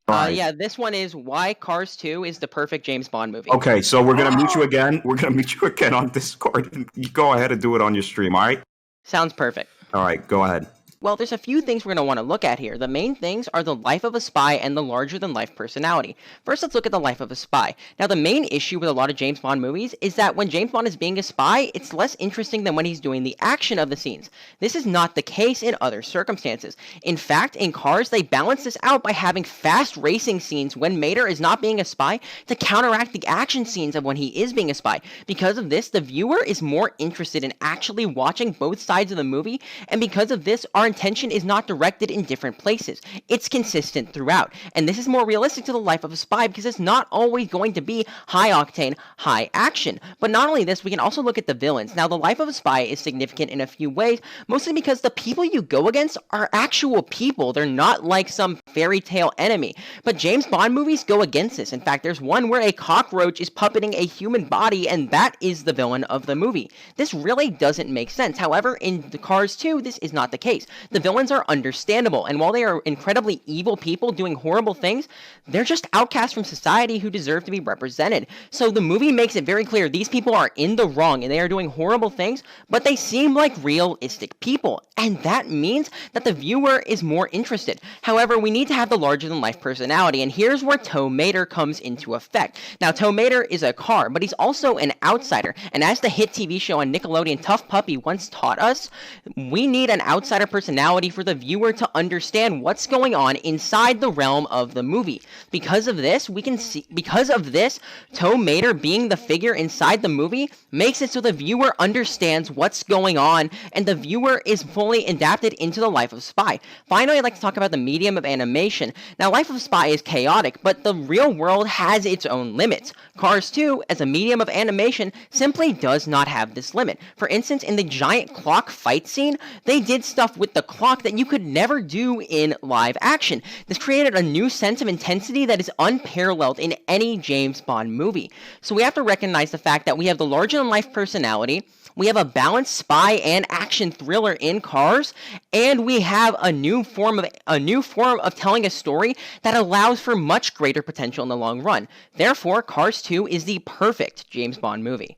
All right. Yeah, this one is why Cars 2 is the perfect James Bond movie. Okay, so we're gonna meet you again. We're gonna meet you again on Discord. And you go ahead and do it on your stream. All right. Sounds perfect. All right. Go ahead. Well, there's a few things we're going to want to look at here. The main things are the life of a spy and the larger-than-life personality. First, let's look at the life of a spy. Now, the main issue with a lot of James Bond movies is that when James Bond is being a spy, it's less interesting than when he's doing the action of the scenes. This is not the case in other circumstances. In fact, in Cars, they balance this out by having fast racing scenes when Mater is not being a spy to counteract the action scenes of when he is being a spy. Because of this, the viewer is more interested in actually watching both sides of the movie, and because of this, our intention is not directed in different places. It's consistent throughout. And this is more realistic to the life of a spy because it's not always going to be high octane, high action. But not only this, we can also look at the villains. Now, the life of a spy is significant in a few ways, mostly because the people you go against are actual people. They're not like some fairy tale enemy. But James Bond movies go against this. In fact, there's one where a cockroach is puppeting a human body, and that is the villain of the movie. This really doesn't make sense. However, in the Cars 2, this is not the case. The villains are understandable, and while they are incredibly evil people doing horrible things, they're just outcasts from society who deserve to be represented. So the movie makes it very clear these people are in the wrong and they are doing horrible things, but they seem like realistic people, and that means that the viewer is more interested. However, we need to have the larger-than-life personality, and here's where Tow Mater comes into effect. Now, Tow Mater is a car, but he's also an outsider, and as the hit TV show on Nickelodeon Tough Puppy once taught us, we need an outsider personality for the viewer to understand what's going on inside the realm of the movie. Because of this, Tow Mater being the figure inside the movie makes it so the viewer understands what's going on, and the viewer is fully adapted into the life of Spy. Finally, I'd like to talk about the medium of animation. Now, Life of Spy is chaotic, but the real world has its own limits. Cars 2, as a medium of animation, simply does not have this limit. For instance, in the giant clock fight scene, they did stuff with the clock that you could never do in live action. This created a new sense of intensity that is unparalleled in any James Bond movie. So we have to recognize the fact that we have the larger-than-life personality, we have a balanced spy and action thriller in Cars, and we have a new form of telling a story that allows for much greater potential in the long run. Therefore, Cars 2 is the perfect James Bond movie.